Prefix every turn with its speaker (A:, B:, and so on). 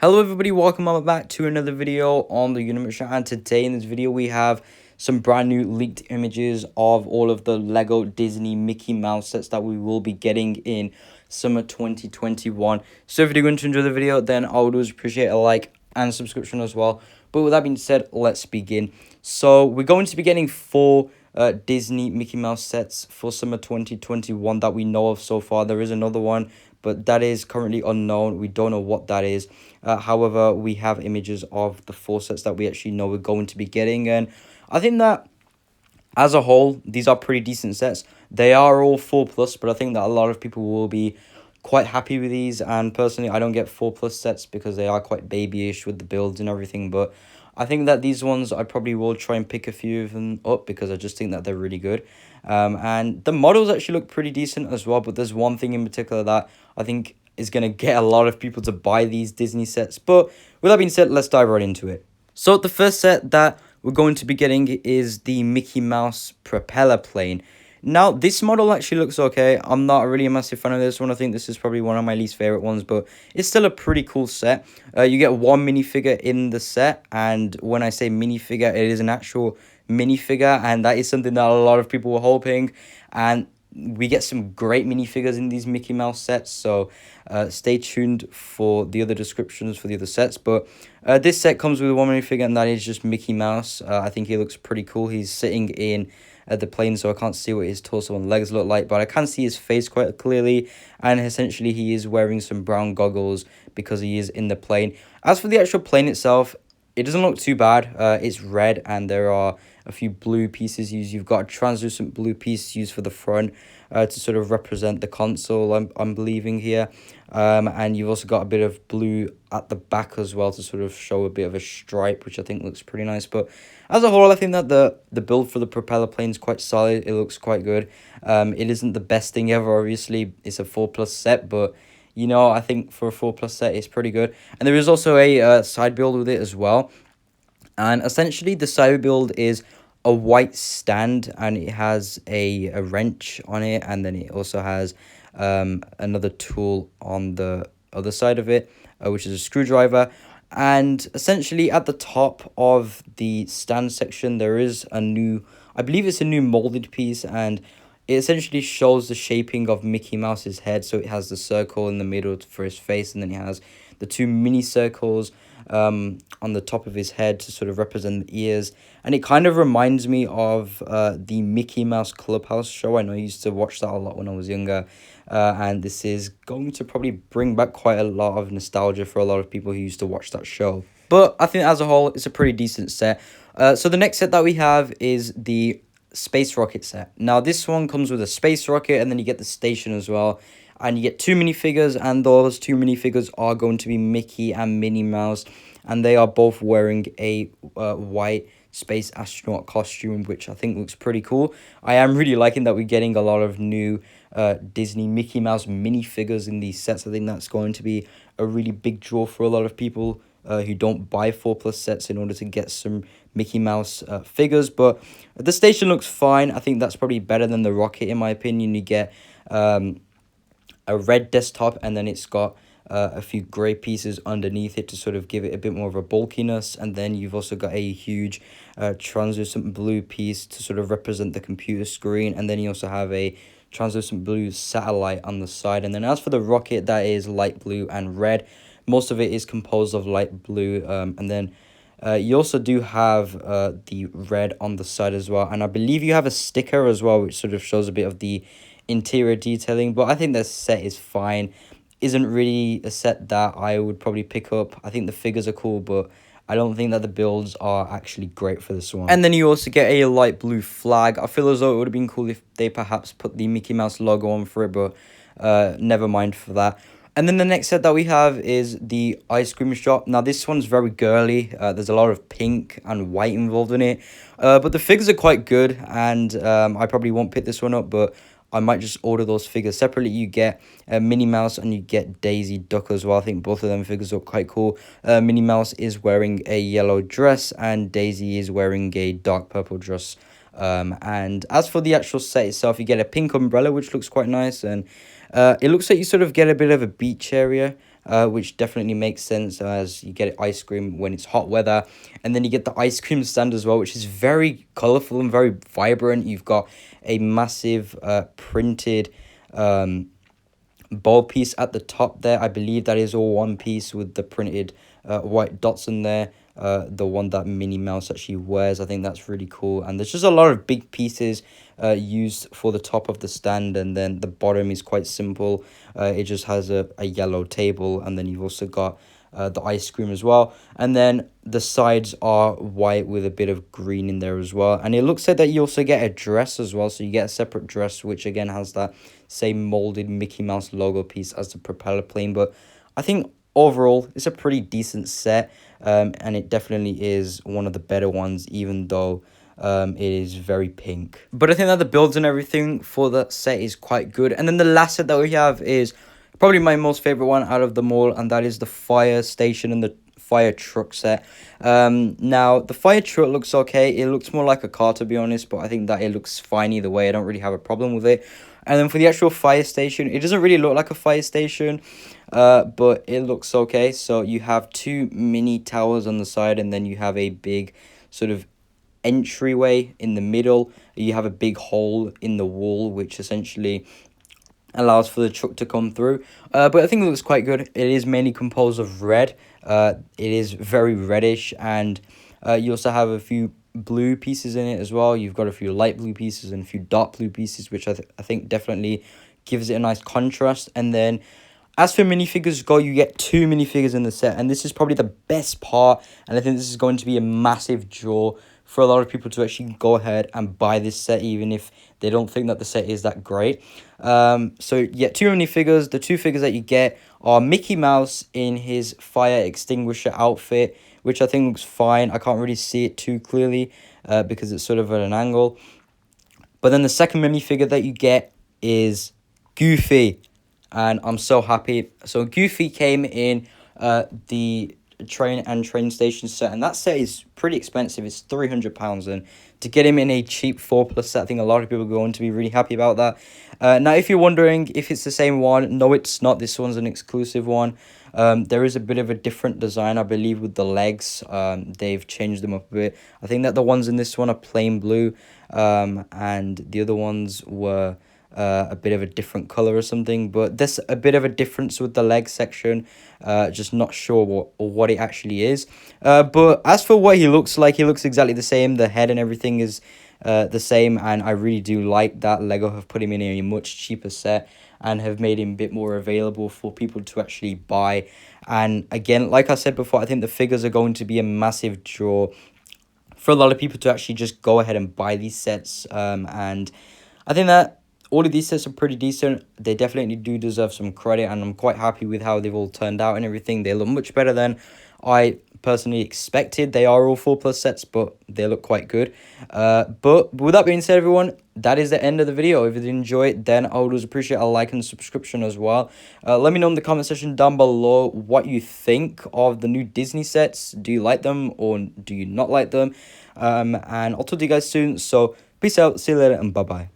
A: Hello everybody, welcome back to another video on the Universe, and today in this video we have some brand new leaked images of all of the Lego Disney Mickey Mouse sets that we will be getting in summer 2021. So if you're going to enjoy the video, then I would always appreciate a like and subscription as well. But with that being said, let's begin. So we're going to be getting four Disney Mickey Mouse sets for summer 2021 that we know of so far. There is another one, but that is currently unknown. We don't know what that is. However, we have images of the four sets that we actually know we're going to be getting, and I think that as a whole, these are pretty decent sets. They are all 4+, but I think that a lot of people will be quite happy with these. And personally, I don't get 4+ sets because they are quite babyish with the builds and everything. But I think that these ones, I probably will try and pick a few of them up because I just think that they're really good. And the models actually look pretty decent as well. But there's one thing in particular that I think is going to get a lot of people to buy these Disney sets. But with that being said, let's dive right into it. So the first set that we're going to be getting is the Mickey Mouse propeller plane. Now, this model actually looks okay. I'm not really a massive fan of this one. I think this is probably one of my least favorite ones, but it's still a pretty cool set. You get one minifigure in the set, and when I say minifigure, it is an actual minifigure, and that is something that a lot of people were hoping. And we get some great minifigures in these Mickey Mouse sets, so stay tuned for the other descriptions for the other sets. But this set comes with one minifigure, and that is just Mickey Mouse. I think he looks pretty cool. He's sitting in the plane, so I can't see what his torso and legs look like, but I can see his face quite clearly, and essentially he is wearing some brown goggles because he is in the plane. As for the actual plane itself, it doesn't look too bad. It's red, and there are a few blue pieces used. You've got a translucent blue piece used for the front to sort of represent the console, I'm believing here. And you've also got a bit of blue at the back as well to sort of show a bit of a stripe, which I think looks pretty nice. But as a whole, I think that the build for the propeller plane is quite solid. It looks quite good. It isn't the best thing ever, obviously. It's a 4+ set, but you know, I think for a 4+ set, it's pretty good. And there is also a side build with it as well. And essentially, the side build is a white stand, and it has a wrench on it, and then it also has another tool on the other side of it, which is a screwdriver. And essentially, at the top of the stand section, there is a new, I believe it's a new molded piece, and it essentially shows the shaping of Mickey Mouse's head. So it has the circle in the middle for his face, and then it has the two mini circles on the top of his head to sort of represent the ears. And it kind of reminds me of the Mickey Mouse Clubhouse show. I know I used to watch that a lot when I was younger. And this is going to probably bring back quite a lot of nostalgia for a lot of people who used to watch that show. But I think as a whole, it's a pretty decent set. So the next set that we have is the space rocket set. Now, this one comes with a space rocket, and then you get the station as well. And you get two minifigures, and those two minifigures are going to be Mickey and Minnie Mouse. And they are both wearing a white space astronaut costume, which I think looks pretty cool. I am really liking that we're getting a lot of new Disney Mickey Mouse minifigures in these sets. I think that's going to be a really big draw for a lot of people who don't buy 4+ sets in order to get some Mickey Mouse figures. But the station looks fine. I think that's probably better than the rocket, in my opinion. You get a red desktop, and then it's got a few grey pieces underneath it to sort of give it a bit more of a bulkiness. And then you've also got a huge translucent blue piece to sort of represent the computer screen. And then you also have a translucent blue satellite on the side. And then as for the rocket, that is light blue and red. Most of it is composed of light blue. And then you also do have the red on the side as well. And I believe you have a sticker as well, which sort of shows a bit of the interior detailing. But I think the set is fine. Isn't really a set that I would probably pick up. I think the figures are cool, but I don't think that the builds are actually great for this one. And then you also get a light blue flag. I feel as though it would have been cool if they perhaps put the Mickey Mouse logo on for it, but never mind for that. And then the next set that we have is the ice cream shop. Now, this one's very girly. There's a lot of pink and white involved in it. But the figures are quite good, and I probably won't pick this one up, but I might just order those figures separately. You get Minnie Mouse and you get Daisy Duck as well. I think both of them figures look quite cool. Minnie Mouse is wearing a yellow dress, and Daisy is wearing a dark purple dress. And as for the actual set itself, you get a pink umbrella, which looks quite nice. And it looks like you sort of get a bit of a beach area. which definitely makes sense as you get ice cream when it's hot weather. And then you get the ice cream stand as well, which is very colorful and very vibrant. You've got a massive printed ball piece at the top there. I believe that is all one piece with the printed white dots in there. The one that Minnie Mouse actually wears. I think that's really cool. And there's just a lot of big pieces used for the top of the stand, and then the bottom is quite simple. It just has a yellow table, and then you've also got the ice cream as well, and then the sides are white with a bit of green in there as well. And it looks like that you also get a dress as well, so you get a separate dress which again has that same molded Mickey Mouse logo piece as the propeller plane. But I think overall it's a pretty decent set, and it definitely is one of the better ones, even though it is very pink. But I think that the builds and everything for that set is quite good. And then the last set that we have is probably my most favorite one out of them all, and that is the fire station and the fire truck set. Now the fire truck looks okay. It looks more like a car, to be honest, but I think that it looks fine either way. I don't really have a problem with it. And then for the actual fire station, it doesn't really look like a fire station, but it looks okay. So you have two mini towers on the side, and then you have a big sort of entryway in the middle. You have a big hole in the wall, which essentially allows for the truck to come through. But I think it looks quite good. It is mainly composed of red. It is very reddish, and you also have a few blue pieces in it as well. You've got a few light blue pieces and a few dark blue pieces, which I think definitely gives it a nice contrast. And then as for minifigures go, you get two minifigures in the set, and this is probably the best part, and I think this is going to be a massive draw for a lot of people to actually go ahead and buy this set, even if they don't think that the set is that great. So yeah, two minifigures. The two figures that you get are Mickey Mouse in his fire extinguisher outfit, which I think looks fine. I can't really see it too clearly because it's sort of at an angle. But then the second minifigure that you get is Goofy, and I'm so happy. So Goofy came in the train station set, and that set is pretty expensive. It's £300, and to get him in a cheap 4+ set, I think a lot of people are going to be really happy about that. Now, if you're wondering if it's the same one, no, it's not. This one's an exclusive one. There is a bit of a different design, I believe, with the legs. They've changed them up a bit. I think that the ones in this one are plain blue, and the other ones were a bit of a different color or something. But there's a bit of a difference with the leg section. Just not sure what it actually is. But as for what he looks like, he looks exactly the same. The head and everything is the same, and I really do like that Lego have put him in a much cheaper set and have made him a bit more available for people to actually buy. And again, like I said before, I think the figures are going to be a massive draw for a lot of people to actually just go ahead and buy these sets. And I think that all of these sets are pretty decent. They definitely do deserve some credit, and I'm quite happy with how they've all turned out and everything. They look much better than I personally expected. They are all 4+ sets, but they look quite good. But with that being said, everyone, that is the end of the video. If you did enjoy it, then I would always appreciate a like and subscription as well. Let me know in the comment section down below what you think of the new Disney sets. Do you like them or do you not like them? And I'll talk to you guys soon. So peace out, see you later, and bye-bye.